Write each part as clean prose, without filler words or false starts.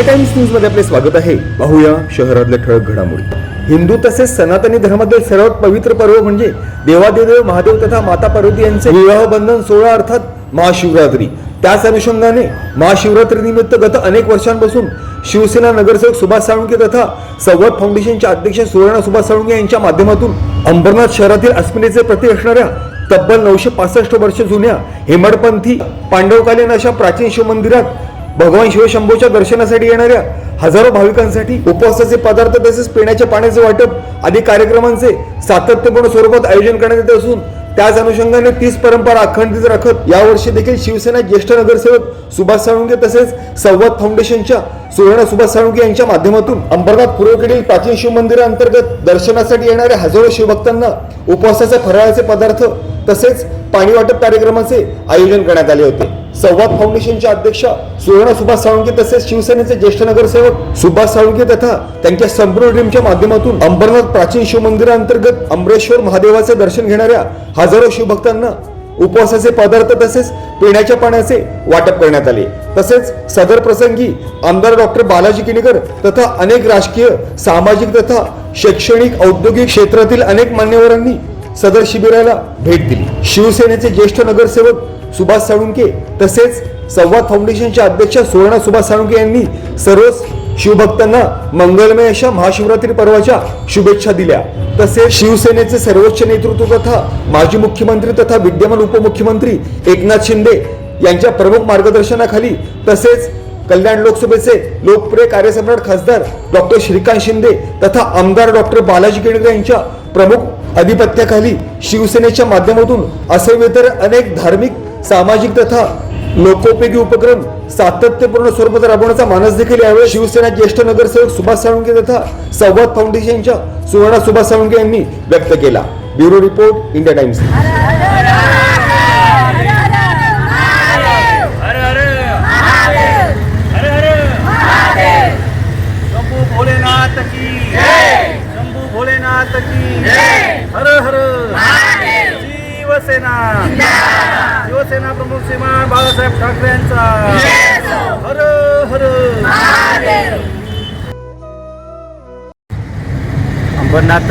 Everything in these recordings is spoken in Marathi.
इंडिया टाइम्स न्यूज मध्ये आपले स्वागत आहे। पाहूया शहरातल्या ठळक घडामोडी। हिंदू तसेच सनातनी धर्मातील सर्वात पवित्र पर्व म्हणजे देवादिदेव महादेव तथा माता पार्वती यांचे विवाह बंधन सोहळा अर्थात महाशिवरात्री। त्याच अनुषंगाने महाशिवरात्री निमित्त गत अनेक वर्षांपासून शिवसेना नगरसेवक सुभाष साळुंखे तथा संवाद फाउंडेशनच्या अध्यक्ष सुवर्णा सुभाष साळुंखे यांच्या माध्यमातून अंबरनाथ शहरातील अस्मितेचे प्रतीक असणाऱ्या तब्बल 965 वर्ष जुन्या हेमाडपंथी पांडवकालीन अशा प्राचीन शिव मंदिरात भगवान शिवशंभूच्या दर्शनासाठी येणाऱ्या हजारो भाविकांसाठी उपवासाचे पदार्थ तसेच पिण्याच्या पाण्याचे वाटप आदी कार्यक्रमांचे सातत्यपूर्ण स्वरूपात आयोजन करण्यात येत असून त्याच अनुषंगाने तीच परंपरा अखंडित राखत यावर्षी देखील शिवसेना ज्येष्ठ नगरसेवक सुभाष साळुंखे तसेच संवाद फाउंडेशनच्या सुवर्णा सुभाष साळुंखे यांच्या माध्यमातून अंबरनाथ पूर्वेकडील प्राचीन शिव मंदिराअंतर्गत दर्शनासाठी येणाऱ्या हजारो शिवभक्तांना उपवासाचे फराळाचे पदार्थ तसेच पाणी वाटप कार्यक्रमाचे आयोजन करण्यात आले होते। संवाद फाउंडेशनच्या अध्यक्ष सुवर्णा सुभाष साळुंखे तसेच शिवसेनेचे ज्येष्ठ नगरसेवक सुभाष साळुंखे तथा त्यांच्या संपूर्ण टीमच्या माध्यमातून अंबरनाथ प्राचीन शिव मंदिराअंतर्गत अमरेश्वर महादेवाचे दर्शन घेणाऱ्या हजारो शिवभक्तांना उपवासाचे पदार्थ तसेच पिण्याच्या पाण्याचे वाटप करण्यात आले। तसेच सदर प्रसंगी आमदार डॉक्टर बालाजी किनीकर तथा अनेक राजकीय सामाजिक तथा शैक्षणिक औद्योगिक क्षेत्रातील अनेक मान्यवरांनी सदर शिबिराला भेट दिली। शिवसेनेचे ज्येष्ठ नगरसेवक सुभाष साळुंखे तसेच संवाद फाउंडेशनच्या अध्यक्ष सुवर्णा सुभाष साळुंखे यांनी सर्व शिवभक्तांना मंगलमय अशा महाशिवरात्री पर्वाच्या शुभेच्छा दिल्या। तसेच शिवसेनेचे सर्वोच्च नेतृत्व तथा माजी मुख्यमंत्री तथा विद्यमान उपमुख्यमंत्री एकनाथ शिंदे यांच्या प्रमुख मार्गदर्शनाखाली तसेच कल्याण लोकसभेचे लोकप्रिय कार्यसम्राट खासदार डॉक्टर श्रीकांत शिंदे तथा आमदार डॉक्टर बालाजी किनीकर यांच्या प्रमुख अधिपत्याखाली शिवसेनेच्या माध्यमातून असे इतर अनेक धार्मिक सामाजिक तथा लोकोपयोगी उपक्रम सातत्यपूर्ण स्वरूपात राबवण्याचा मानस देखील यावेळी शिवसेना ज्येष्ठ नगरसेवक सुभाष साळुंखे तथा संवाद फाउंडेशनच्या सुवर्णा सुभाष साळुंखे यांनी व्यक्त केला। Bureau report India times. Bholenath की जय, शंभू भोलेनाथ की जय, हर हर शिवसेना शिवसेना प्रमुख श्रीमान बाळासाहेब ठाकरे यांचा हर हर। अंबरनाथ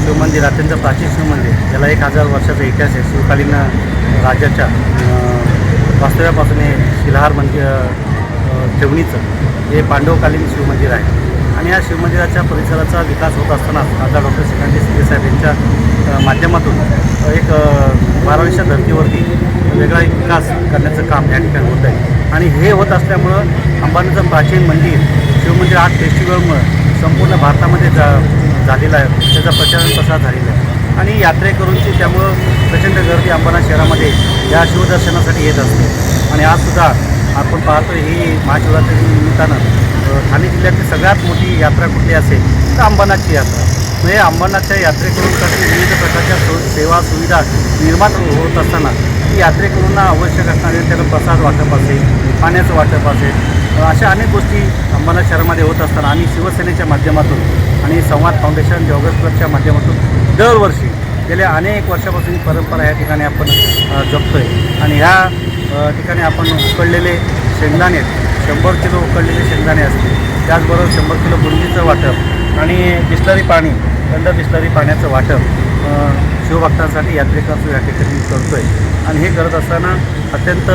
शिवमंदिर अत्यंत प्राचीन शिवमंदिर, त्याला 1000 वर्षाचा इतिहास आहे। शिवकालीन राजाच्या वास्तव्यापासून हे शिलाहार मंदिर ठेवणीचं हे पांडवकालीन शिवमंदिर आहे आणि या शिवमंदिराच्या परिसराचा विकास होत असताना आता डॉक्टर श्रीकांत शिंदे साहेब यांच्या माध्यमातून एक 12व्या धर्तीवरती वेगळा एक विकास करण्याचं काम या ठिकाणी होत आहे आणि हे होत असल्यामुळं अंबानीचं प्राचीन मंदिर शिवमंदिर आर्ट फेस्टिवलमुळं संपूर्ण भारतामध्ये झालेला आहे, त्याचा प्रसार झालेला आहे आणि यात्रेकरूंची त्यामुळं प्रचंड गर्दी अंबरनाथ शहरामध्ये या शिवदर्शनासाठी येत असते। आणि आजसुद्धा आपण पाहतो ही महाशिवरात्री निमित्तानं ठाणे जिल्ह्यातली सगळ्यात मोठी यात्रा कुठली असेल तर अंबरनाथची यात्रा। म्हणजे अंबरनाथच्या यात्रेकरूंसाठी विविध प्रकारच्या सेवा सुविधा निर्माण होत असताना ही यात्रेकरूंना आवश्यक असणारे त्याला प्रसाद वाटप असेल, पाण्याचं वाटप असेल, अशा अनेक गोष्टी अंबरनाथ शहरामध्ये होत असताना आम्ही शिवसेनेच्या माध्यमातून आणि संवाद फाउंडेशन जॉगर्स क्लबच्या माध्यमातून दरवर्षी गेल्या अनेक वर्षापासून ही परंपरा या ठिकाणी आपण जपतो आहे आणि ह्या ठिकाणी आपण उकडलेले शेंगदाणे 100 किलो उकडलेले शेंगदाणे असतील, त्याचबरोबर 100 किलो बुंदीचं वाटप आणि बिस्लरी पाणी थंड बिस्लरी पाण्याचं वाटप शिवभक्तांसाठी यात्रेकरू या ठिकाणी करतो आहे। आणि हे करत असताना अत्यंत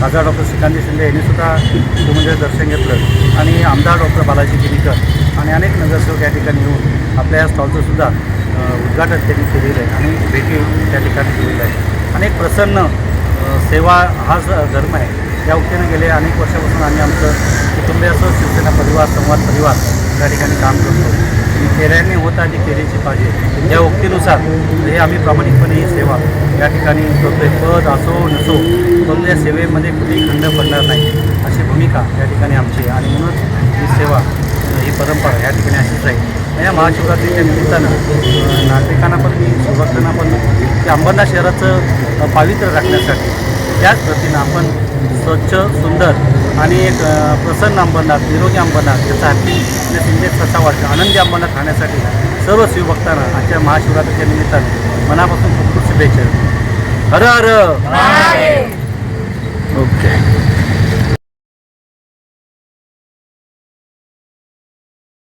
खासदार डॉक्टर श्रीकांत शिंदे यांनीसुद्धा शिवमंदिरात दर्शन घेतलं आणि आमदार डॉक्टर बालाजी किनीकर आणि अनेक नगरसेवक या ठिकाणी येऊन आपल्या या स्टॉलचंसुद्धा उद्घाटन त्यांनी केलेलं आहे आणि भेटी त्या ठिकाणी दिलेलं आहे। अनेक प्रसन्न सेवा हा धर्म आहे। या वक्तीनं गेले अनेक वर्षापासून आम्ही आमचं कुटुंबियासह शिवसेना परिवार संवाद परिवार या ठिकाणी काम करतो आणि केल्याने होता आधी केलीची पाहिजे या उक्तीनुसार हे आम्ही प्रामाणिकपणे ही सेवा या ठिकाणी करतोय। पद असो नसो परंतु या सेवेमध्ये कुठेही खंड पडणार नाही अशी भूमिका या ठिकाणी आमची आणि म्हणूनच ही सेवा ही परंपरा या ठिकाणी अशीच राहील। या महाशिवरात्रीच्या निमित्तानं नागरिकांना पण शिवभक्तांना पण की अंबरनाथ शहराचं पावित्र्य राखण्यासाठी त्याच प्रतीनं आपण स्वच्छ सुंदर आणि एक प्रसन्न अंबरनाथ निरोगी अंबरनाथ याचा हॅपीनेस इंडेक्स कसा वाटतं आनंदी अंबरनाथ राहण्यासाठी सर्व शिवभक्तांना आजच्या महाशिवरात्रीच्या निमित्तानं मनापासून खूप खूप शुभेच्छा। हर हर ओके।